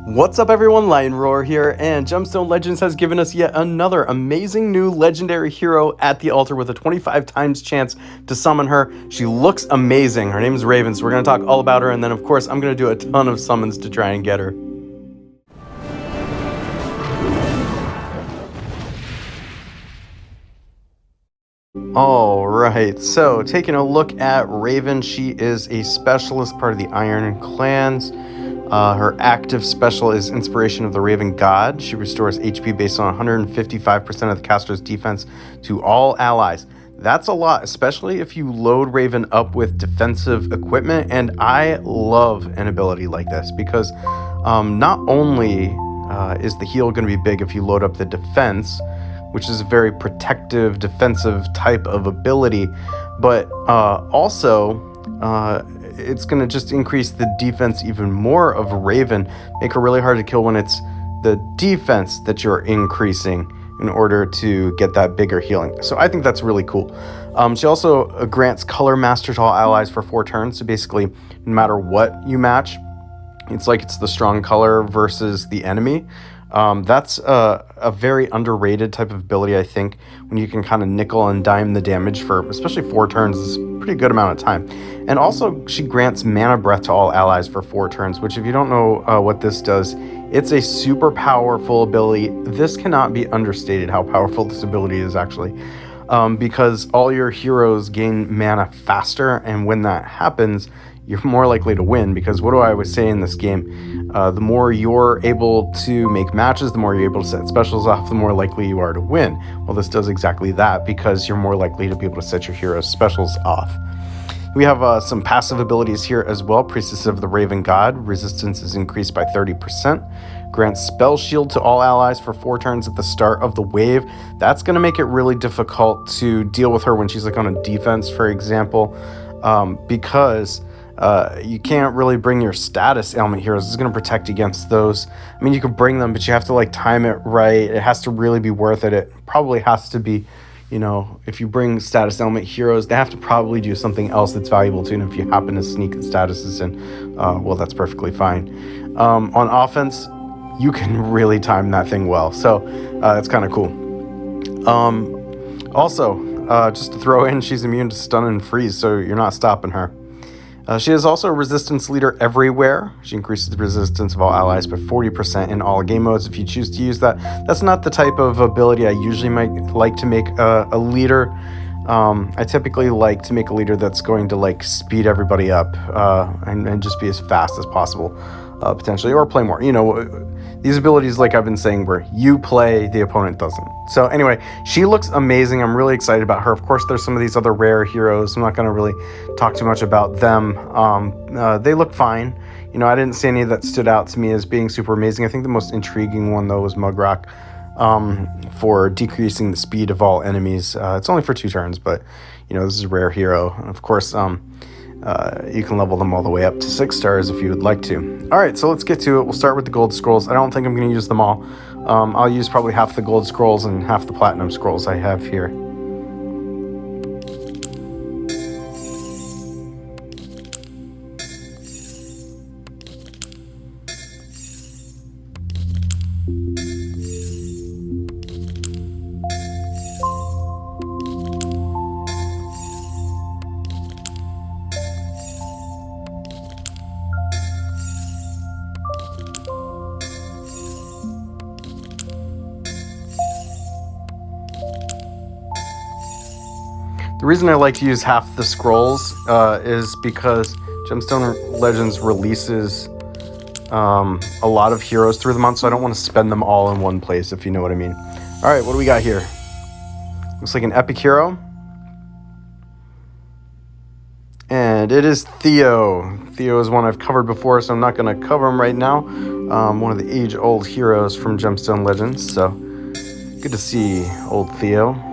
What's up everyone, Lion Roar here, and Gemstone Legends has given us yet another amazing new legendary hero at the altar with a 25 times chance to summon her. She looks amazing. Her name is Raven, so we're going to talk all about her, and then of course I'm going to do a ton of summons to try and get her. Alright, so taking a look at Raven, she is a specialist, part of the Iron Clans. Her active special is Inspiration of the Raven God. She restores HP based on 155% of the caster's defense to all allies. That's a lot, especially if you load Raven up with defensive equipment, and I love an ability like this because not only is the heal going to be big if you load up the defense, which is a very protective, defensive type of ability, but also it's going to just increase the defense even more of Raven, make her really hard to kill when it's the defense that you're increasing in order to get that bigger healing. So I think that's really cool. She also grants Color Master to all allies for 4 turns, so basically no matter what you match, it's like it's the strong color versus the enemy. That's a very underrated type of ability, I think, when you can kind of nickel and dime the damage for especially 4 turns is a pretty good amount of time. And also, she grants Mana Breath to all allies for 4 turns, which if you don't know what this does, it's a super powerful ability. This cannot be understated how powerful this ability is actually, because all your heroes gain mana faster, and when that happens, you're more likely to win, because what do I always say in this game? The more you're able to make matches, the more you're able to set specials off, the more likely you are to win. Well, this does exactly that, because you're more likely to be able to set your hero's specials off. We have some passive abilities here as well. Priestess of the Raven God. Resistance is increased by 30%. Grants Spell Shield to all allies for 4 turns at the start of the wave. That's going to make it really difficult to deal with her when she's like on a defense, for example, because you can't really bring your status element heroes. It's going to protect against those. I mean, you can bring them, but you have to like time it right. It has to really be worth it. It probably has to be, you know, if you bring status element heroes, they have to probably do something else that's valuable too. And if you happen to sneak the statuses in, well, that's perfectly fine. On offense, you can really time that thing well. So it's kind of cool. Also, just to throw in, she's immune to stun and freeze, so you're not stopping her. She is also a resistance leader everywhere. She increases the resistance of all allies by 40% in all game modes if you choose to use that. That's not the type of ability I usually might like to make a leader. I typically like to make a leader that's going to like speed everybody up and just be as fast as possible, potentially, or play more. You know, these abilities, like I've been saying, where you play, the opponent doesn't. So anyway, she looks amazing. I'm really excited about her. Of course, there's some of these other rare heroes. I'm not going to really talk too much about them. They look fine. You know, I didn't see any that stood out to me as being super amazing. I think the most intriguing one, though, was Mugrock, for decreasing the speed of all enemies. It's only for 2 turns, but, you know, this is a rare hero. And of course, you can level them all the way up to 6 stars if you would like to. All right, so let's get to it. We'll start with the gold scrolls. I don't think I'm going to use them all. I'll use probably half the gold scrolls and half the platinum scrolls I have here. The reason I like to use half the scrolls is because Gemstone Legends releases a lot of heroes through the month, so I don't want to spend them all in one place, if you know what I mean. All right, what do we got here? Looks like an epic hero. And it is Theo. Theo is one I've covered before, so I'm not going to cover him right now. One of the age-old heroes from Gemstone Legends, so good to see old Theo.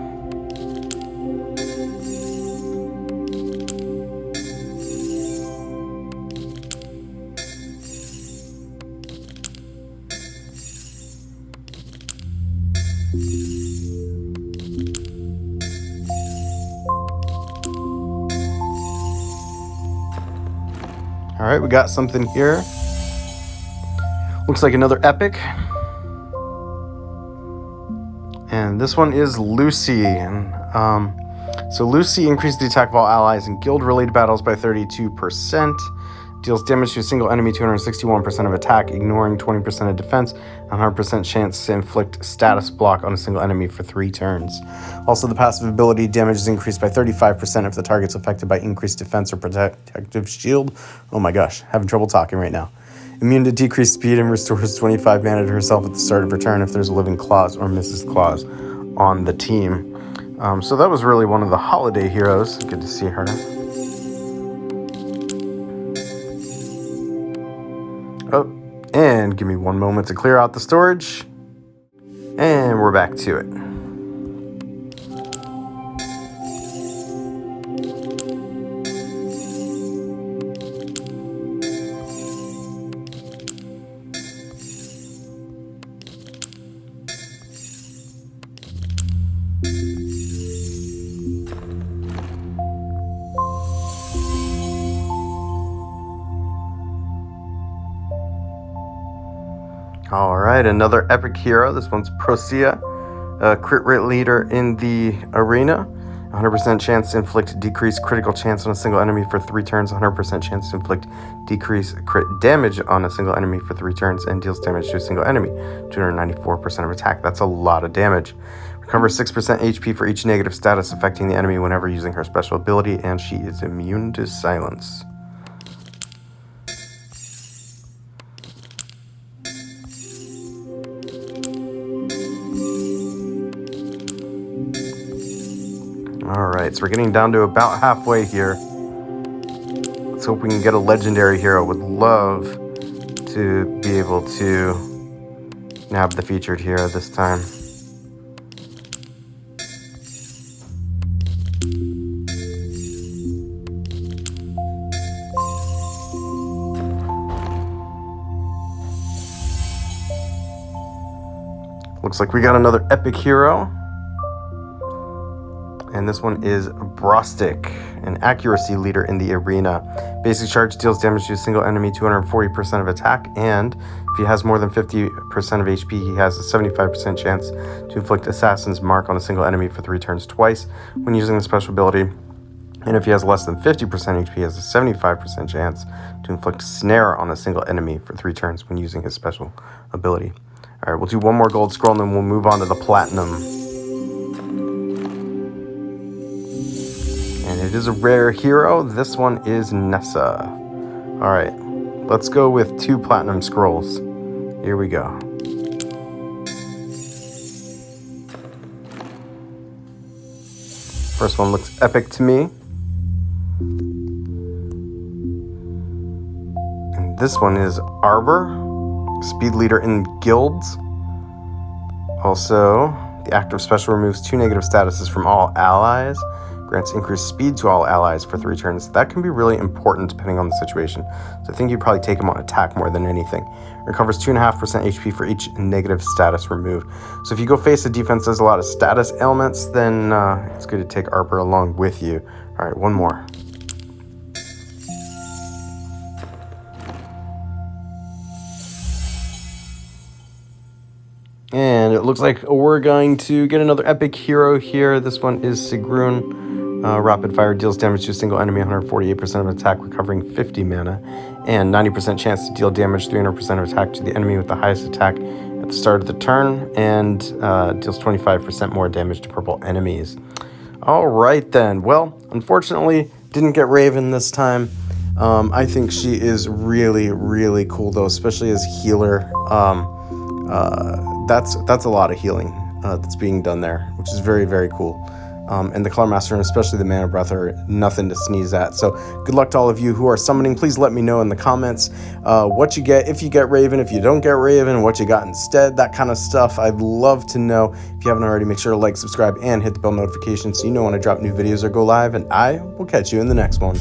All right, we got something here. Looks like another epic. And this one is Lucy. And so Lucy increased the attack of all allies in guild-related battles by 32%. Deals damage to a single enemy, 261% of attack, ignoring 20% of defense, 100% chance to inflict status block on a single enemy for 3 turns. Also, the passive ability damage is increased by 35% if the target's affected by increased defense or protective shield. Oh my gosh, having trouble talking right now. Immune to decreased speed and restores 25 mana to herself at the start of her turn if there's a living clause or Mrs. Clause on the team. So that was really one of the holiday heroes. Good to see her. Oh, and give me one moment to clear out the storage. And we're back to it. All right, another epic hero. This one's Procia, a crit rate leader in the arena. 100% chance to inflict decreased critical chance on a single enemy for 3 turns. 100% chance to inflict decreased crit damage on a single enemy for 3 turns, and deals damage to a single enemy. 294% of attack. That's a lot of damage. Recovers 6% HP for each negative status affecting the enemy whenever using her special ability, and she is immune to silence. Alright, so we're getting down to about halfway here. Let's hope we can get a legendary hero. Would love to be able to nab the featured hero this time. Looks like we got another epic hero. And this one is Brostic, an accuracy leader in the arena. Basic charge deals damage to a single enemy, 240% of attack, and if he has more than 50% of HP, he has a 75% chance to inflict Assassin's Mark on a single enemy for 3 turns twice when using the special ability. And if he has less than 50% HP, he has a 75% chance to inflict Snare on a single enemy for 3 turns when using his special ability. All right, we'll do one more gold scroll, and then we'll move on to the platinum. And it is a rare hero. This one is Nessa. All right, let's go with 2 platinum scrolls. Here we go. First one looks epic to me. And this one is Arbor, speed leader in guilds. Also, the active special removes 2 negative statuses from all allies. Grants increased speed to all allies for 3 turns. That can be really important depending on the situation. So I think you'd probably take him on attack more than anything. Recovers 2.5% HP for each negative status removed. So if you go face a defense that has a lot of status ailments, then it's good to take Arbor along with you. All right, one more. And it looks like we're going to get another epic hero here. This one is Sigrun. Rapid fire deals damage to a single enemy, 148% of attack, recovering 50 mana, and 90% chance to deal damage, 300% of attack to the enemy with the highest attack at the start of the turn, and deals 25% more damage to purple enemies. All right then. Well, unfortunately, didn't get Raven this time. I think she is really, really cool though, especially as healer. That's a lot of healing that's being done there, which is very, very cool. And the Color Master and especially the Mana Breath are nothing to sneeze at. So good luck to all of you who are summoning. Please let me know in the comments what you get, if you get Raven, if you don't get Raven, what you got instead, that kind of stuff. I'd love to know. If you haven't already, make sure to like, subscribe, and hit the bell notification so you know when I drop new videos or go live. And I will catch you in the next one.